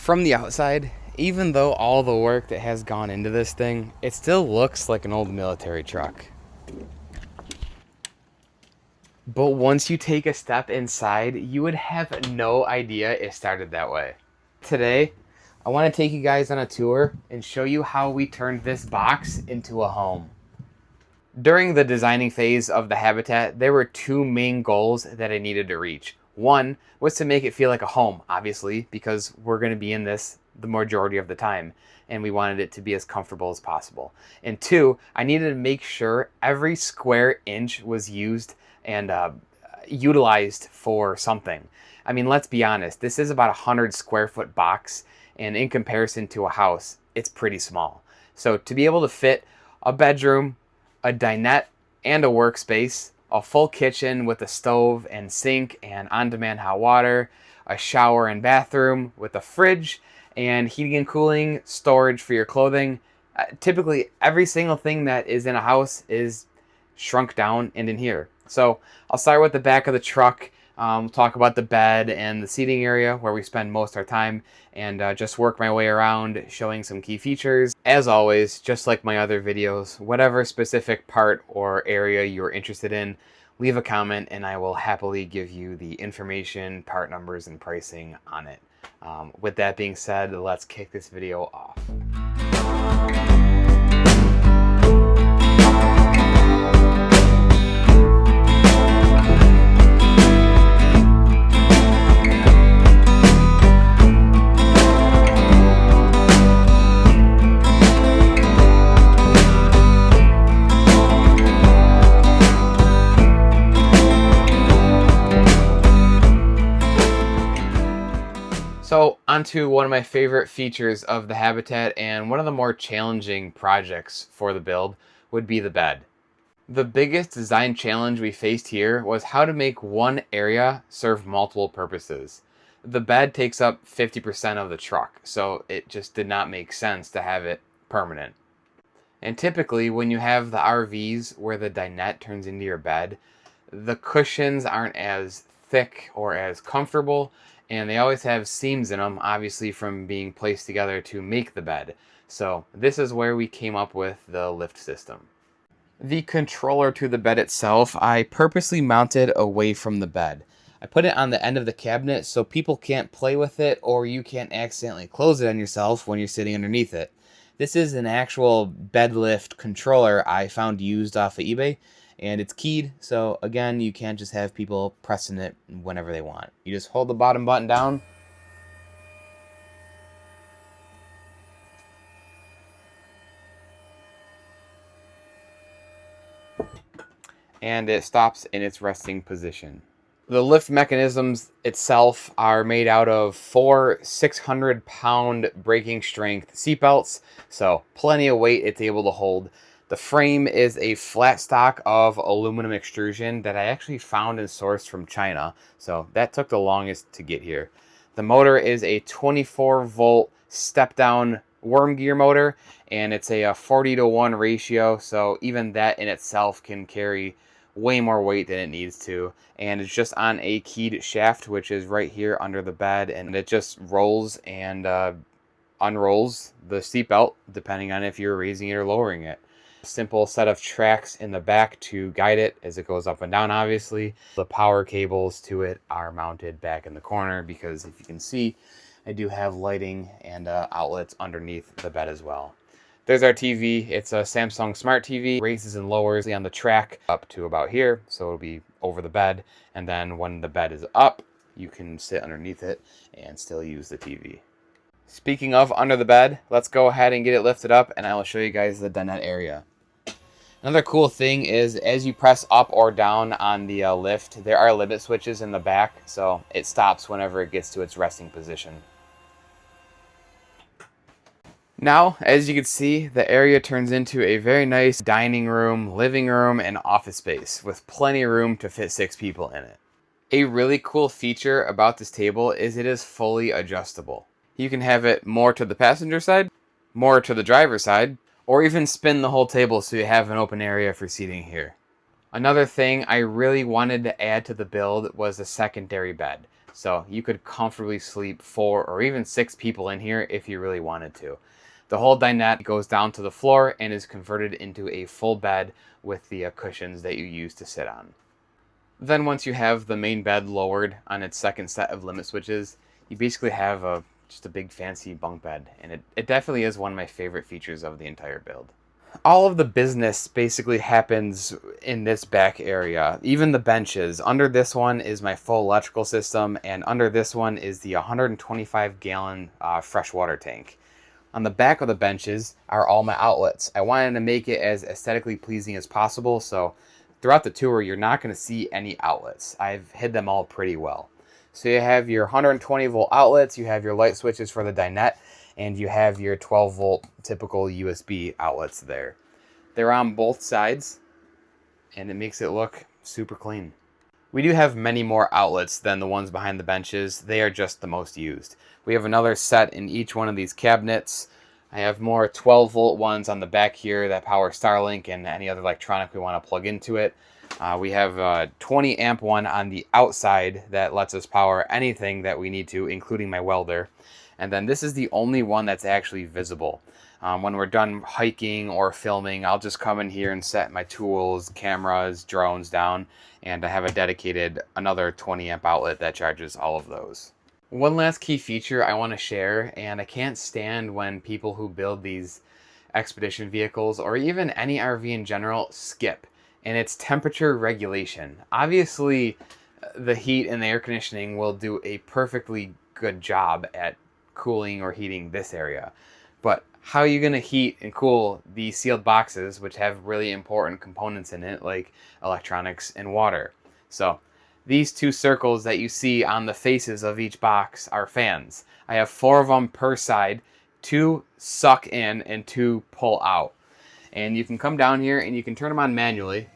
From the outside, even though all the work that has gone into this thing, it still looks like an old military truck. But once you take a step inside, you would have no idea it started that way. Today, I want to take you guys on a tour and show you how we turned this box into a home. During the designing phase of the Habitat, there were two main goals that I needed to reach. One was to make it feel like a home, obviously, because we're going to be in this the majority of the time, and we wanted it to be as comfortable as possible. And two, I needed to make sure every square inch was used and utilized for something. I mean, let's be honest, this is about a 100 square foot box, and in comparison to a house, it's pretty small. So to be able to fit a bedroom, a dinette, and a workspace, a full kitchen with a stove and sink and on-demand hot water, a shower and bathroom with a fridge, and heating and cooling, storage for your clothing. Typically, every single thing that is in a house is shrunk down and in here. So I'll start with the back of the truck. We'll talk about the bed and the seating area where we spend most of our time, and just work my way around showing some key features. As always, just like my other videos, whatever specific part or area you're interested in, leave a comment and I will happily give you the information, part numbers, and pricing on it. With that being said, let's kick this video off. So onto one of my favorite features of the Habitat, and one of the more challenging projects for the build would be the bed. The biggest design challenge we faced here was how to make one area serve multiple purposes. The bed takes up 50% of the truck, so it just did not make sense to have it permanent. And typically when you have the RVs where the dinette turns into your bed, the cushions aren't as thick or as comfortable, and they always have seams in them, obviously from being placed together to make the bed. So this is where we came up with the lift system. The controller to the bed itself, I purposely mounted away from the bed. I put it on the end of the cabinet so people can't play with it or you can't accidentally close it on yourself when you're sitting underneath it. This is an actual bed lift controller I found used off of eBay, and it's keyed, so again, you can't just have people pressing it whenever they want. You just hold the bottom button down, and it stops in its resting position. The lift mechanisms itself are made out of 4 600-pound braking strength seatbelts, so plenty of weight it's able to hold. The frame is a flat stock of aluminum extrusion that I actually found and sourced from China, so that took the longest to get here. The motor is a 24-volt step-down worm gear motor, and it's a 40-to-1 ratio, so even that in itself can carry way more weight than it needs to. And it's just on a keyed shaft, which is right here under the bed, and it just rolls and unrolls the seatbelt depending on if you're raising it or lowering it. Simple set of tracks in the back to guide it as it goes up and down, obviously. The power cables to it are mounted back in the corner because, if you can see, I do have lighting and outlets underneath the bed as well. There's our TV. It's a Samsung Smart TV. Raises and lowers on the track up to about here, so it'll be over the bed. And then when the bed is up, you can sit underneath it and still use the TV. Speaking of under the bed, let's go ahead and get it lifted up, and I will show you guys the dinette area. Another cool thing is, as you press up or down on the lift, there are limit switches in the back, so it stops whenever it gets to its resting position. Now, as you can see, the area turns into a very nice dining room, living room, and office space with plenty of room to fit 6 people in it. A really cool feature about this table is it is fully adjustable. You can have it more to the passenger side, more to the driver's side, or even spin the whole table so you have an open area for seating here. Another thing I really wanted to add to the build was a secondary bed. So you could comfortably sleep 4 or even 6 people in here if you really wanted to. The whole dinette goes down to the floor and is converted into a full bed with the cushions that you use to sit on. Then once you have the main bed lowered on its second set of limit switches, you basically have just a big fancy bunk bed, and it definitely is one of my favorite features of the entire build. All of the business basically happens in this back area, even the benches. Under this one is my full electrical system, and under this one is the 125-gallon freshwater tank. On the back of the benches are all my outlets. I wanted to make it as aesthetically pleasing as possible, so throughout the tour, you're not going to see any outlets. I've hid them all pretty well. So you have your 120 volt outlets, you have your light switches for the dinette, and you have your 12 volt typical USB outlets there. They're on both sides, and it makes it look super clean. We do have many more outlets than the ones behind the benches. They are just the most used. We have another set in each one of these cabinets. I have more 12 volt ones on the back here that power Starlink and any other electronic we want to plug into it. We have a 20 amp one on the outside that lets us power anything that we need to, including my welder. And then this is the only one that's actually visible. When we're done hiking or filming, I'll just come in here and set my tools, cameras, drones down, and I have a dedicated another 20 amp outlet that charges all of those. One last key feature I want to share, and I can't stand when people who build these expedition vehicles or even any RV in general skip, and it's temperature regulation. Obviously, the heat and the air conditioning will do a perfectly good job at cooling or heating this area. But how are you going to heat and cool these sealed boxes, which have really important components in it, like electronics and water? So these two circles that you see on the faces of each box are fans. I have 4 of them per side, 2 suck in and 2 pull out. And you can come down here and you can turn them on manually.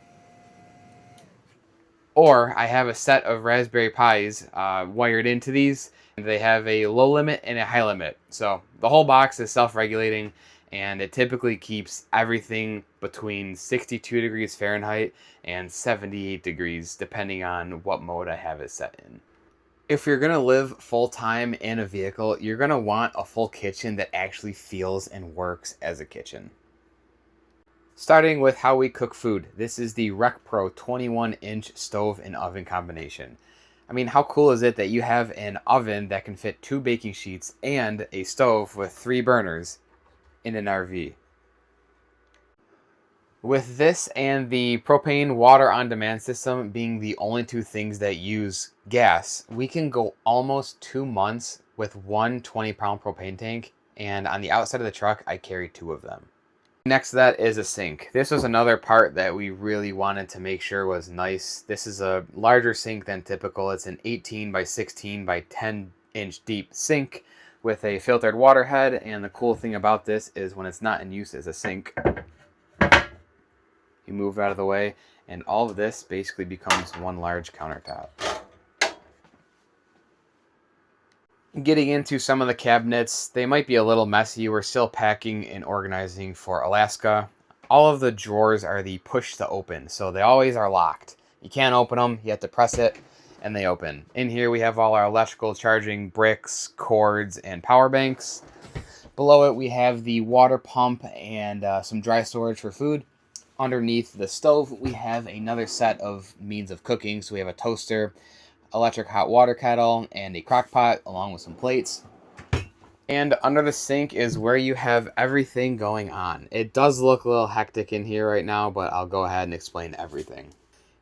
Or I have a set of Raspberry Pis wired into these. They have a low limit and a high limit. So the whole box is self-regulating, and it typically keeps everything between 62 degrees Fahrenheit and 78 degrees, depending on what mode I have it set in. If you're going to live full-time in a vehicle, you're going to want a full kitchen that actually feels and works as a kitchen. Starting with how we cook food. This is the Rec Pro 21-inch stove and oven combination. I mean, how cool is it that you have an oven that can fit 2 baking sheets and a stove with 3 burners in an RV? With this and the propane water on demand system being the only 2 things that use gas, we can go almost 2 months with one 20-pound propane tank, and on the outside of the truck, I carry 2 of them. Next to that is a sink. This was another part that we really wanted to make sure was nice. This is a larger sink than typical. It's an 18 by 16 by 10 inch deep sink with a filtered water head, and the cool thing about this is when it's not in use as a sink, you move out of the way and all of this basically becomes one large countertop. Getting into some of the cabinets, they might be a little messy. We're still packing and organizing for Alaska. All of the drawers are the push to open, so they always are locked. You can't open them, you have to press it, and they open. In here we have all our electrical charging bricks, cords, and power banks. Below it we have the water pump and some dry storage for food. Underneath the stove we have another set of means of cooking, so we have a toaster, electric hot water kettle, and a crock pot along with some plates. And under the sink is where you have everything going on. It does look a little hectic in here right now, but I'll go ahead and explain everything.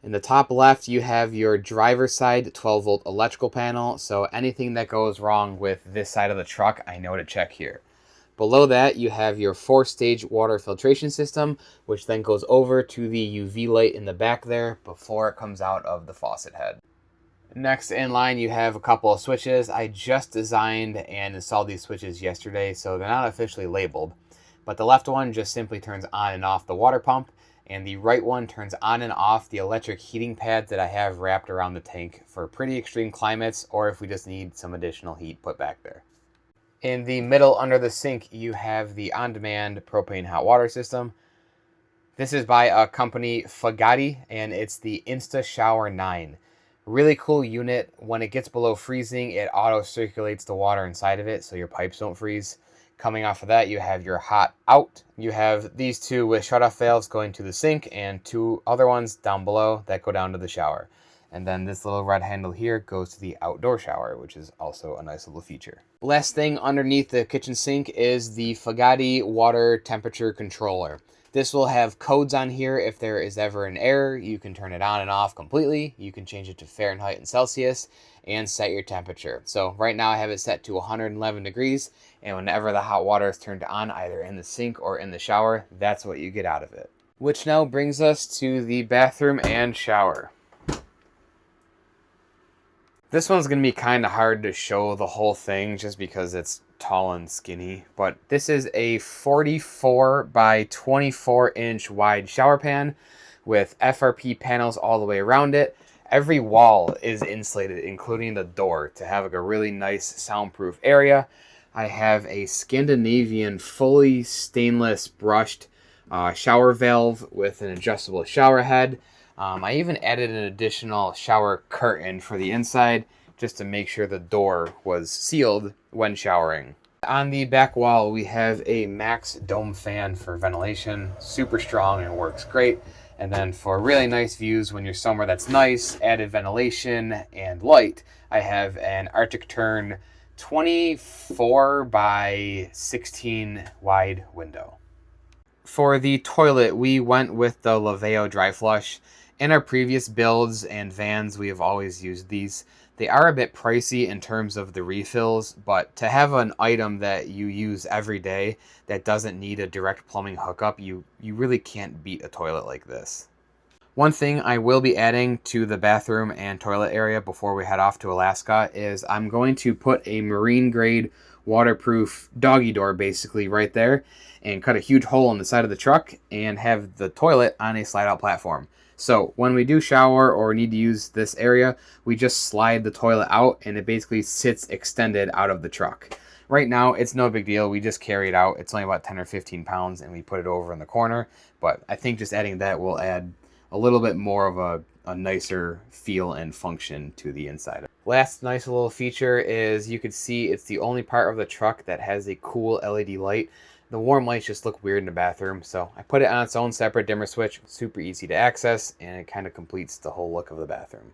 In the top left you have your driver's side 12 volt electrical panel, so anything that goes wrong with this side of the truck I know to check here. Below that you have your 4-stage water filtration system, which then goes over to the UV light in the back there before it comes out of the faucet head. Next in line you have a couple of switches. I just designed and installed these switches yesterday, so they're not officially labeled. But the left one just simply turns on and off the water pump, and the right one turns on and off the electric heating pads that I have wrapped around the tank for pretty extreme climates, or if we just need some additional heat put back there. In the middle under the sink you have the on-demand propane hot water system. This is by a company Fagatti, and it's the Insta Shower 9. Really cool unit. When it gets below freezing, it auto circulates the water inside of it so your pipes don't freeze. Coming off of that, you have your hot out. You have these two with shutoff valves going to the sink and two other ones down below that go down to the shower. And then this little red handle here goes to the outdoor shower, which is also a nice little feature. Last thing underneath the kitchen sink is the Fagati water temperature controller. This will have codes on here. If there is ever an error, you can turn it on and off completely. You can change it to Fahrenheit and Celsius and set your temperature. So right now I have it set to 111 degrees, and whenever the hot water is turned on, either in the sink or in the shower, that's what you get out of it. Which now brings us to the bathroom and shower. This one's going to be kind of hard to show the whole thing just because it's tall and skinny, but this is a 44 by 24 inch wide shower pan with FRP panels all the way around it. Every wall is insulated, including the door, to have like a really nice soundproof area. I have a Scandinavian fully stainless brushed shower valve with an adjustable shower head. I even added an additional shower curtain for the inside just to make sure the door was sealed when showering. On the back wall, we have a Max dome fan for ventilation, super strong and works great. And then for really nice views when you're somewhere that's nice, added ventilation and light, I have an Arctic Tern 24 by 16 wide window. For the toilet, we went with the Laveo dry flush. In our previous builds and vans, we have always used these. They are a bit pricey in terms of the refills, but to have an item that you use every day that doesn't need a direct plumbing hookup, you really can't beat a toilet like this. One thing I will be adding to the bathroom and toilet area before we head off to Alaska is I'm going to put a marine grade waterproof doggy door basically right there and cut a huge hole in the side of the truck and have the toilet on a slide out platform. So when we do shower or need to use this area, we just slide the toilet out and it basically sits extended out of the truck. Right now, it's no big deal. We just carry it out. It's only about 10 or 15 pounds and we put it over in the corner. But I think just adding that will add a little bit more of a nicer feel and function to the inside. Last nice little feature is you can see it's the only part of the truck that has a cool LED light. The warm lights just look weird in the bathroom, so I put it on its own separate dimmer switch. Super easy to access, and it kind of completes the whole look of the bathroom.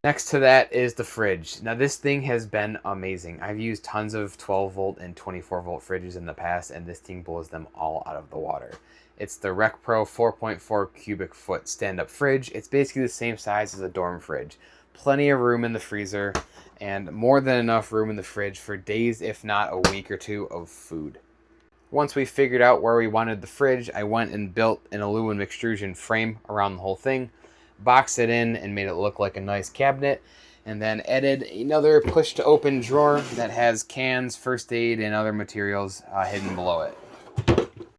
Next to that is the fridge. Now this thing has been amazing. I've used tons of 12 volt and 24 volt fridges in the past, and this thing blows them all out of the water. It's the Rec Pro 4.4 cubic foot stand-up fridge. It's basically the same size as a dorm fridge. Plenty of room in the freezer, and more than enough room in the fridge for days, if not a week or two, of food. Once we figured out where we wanted the fridge, I went and built an aluminum extrusion frame around the whole thing, boxed it in and made it look like a nice cabinet, and then added another push to open drawer that has cans, first aid, and other materials hidden below it.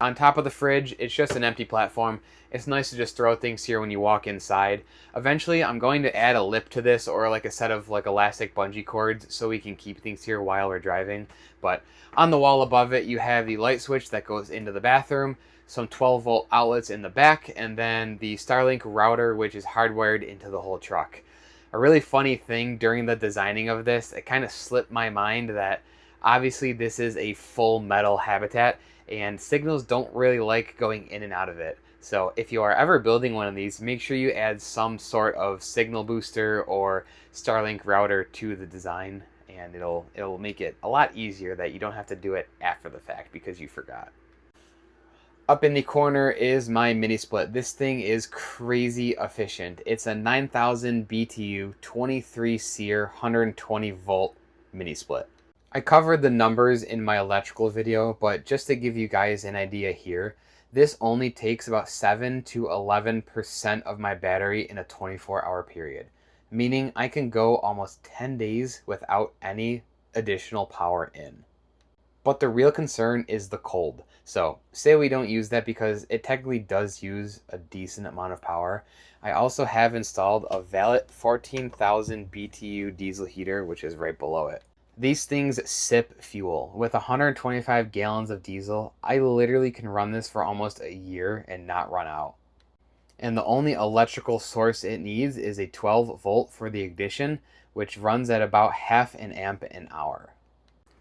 On top of the fridge, it's just an empty platform. It's nice to just throw things here when you walk inside. Eventually, I'm going to add a lip to this or like a set of like elastic bungee cords so we can keep things here while we're driving. But on the wall above it, you have the light switch that goes into the bathroom, some 12 volt outlets in the back, and then the Starlink router, which is hardwired into the whole truck. A really funny thing during the designing of this, it kind of slipped my mind that obviously this is a full metal habitat and signals don't really like going in and out of it. So if you are ever building one of these, make sure you add some sort of signal booster or Starlink router to the design, and it'll make it a lot easier that you don't have to do it after the fact because you forgot. Up in the corner is my mini split. This thing is crazy efficient. It's a 9000 BTU 23 SEER 120 volt mini split. I covered the numbers in my electrical video, but just to give you guys an idea here, this only takes about 7 to 11% of my battery in a 24-hour period, meaning I can go almost 10 days without any additional power in. But the real concern is the cold. So say we don't use that because it technically does use a decent amount of power. I also have installed a valid 14,000 BTU diesel heater, which is right below it. These things sip fuel. With 125 gallons of diesel, I literally can run this for almost a year and not run out. And the only electrical source it needs is a 12 volt for the ignition, which runs at about half an amp an hour.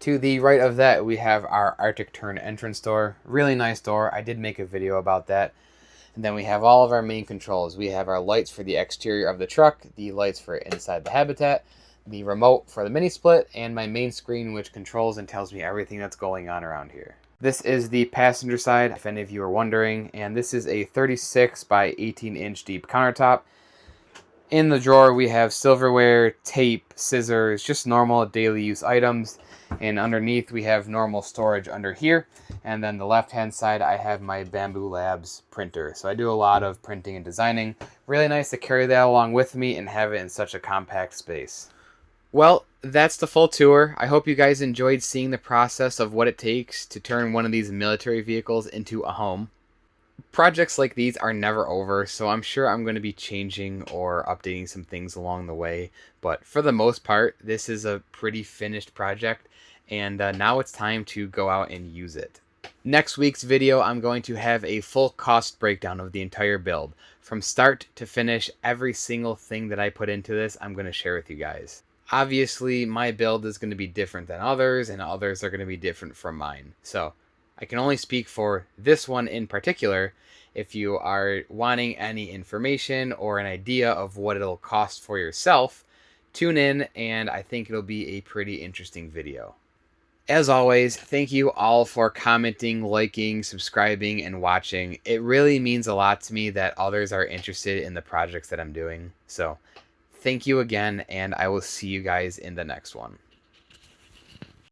To the right of that, we have our Arctic Tern entrance door. Really nice door. I did make a video about that. And then we have all of our main controls. We have our lights for the exterior of the truck, the lights for inside the habitat, the remote for the mini split, and my main screen, which controls and tells me everything that's going on around here. This is the passenger side, if any of you are wondering, and this is a 36 by 18 inch deep countertop. In the drawer, we have silverware, tape, scissors, just normal daily use items. And underneath, we have normal storage under here. And then the left-hand side, I have my Bamboo Labs printer. So I do a lot of printing and designing. Really nice to carry that along with me and have it in such a compact space. Well, that's the full tour. I hope you guys enjoyed seeing the process of what it takes to turn one of these military vehicles into a home. Projects like these are never over, so I'm sure I'm going to be changing or updating some things along the way. But for the most part, this is a pretty finished project, and now it's time to go out and use it. Next week's video, I'm going to have a full cost breakdown of the entire build. From start to finish, every single thing that I put into this, I'm going to share with you guys. Obviously, my build is going to be different than others, and others are going to be different from mine. So I can only speak for this one in particular. If you are wanting any information or an idea of what it'll cost for yourself, tune in, and I think it'll be a pretty interesting video. As always, thank you all for commenting, liking, subscribing, and watching. It really means a lot to me that others are interested in the projects that I'm doing. So thank you again, and I will see you guys in the next one.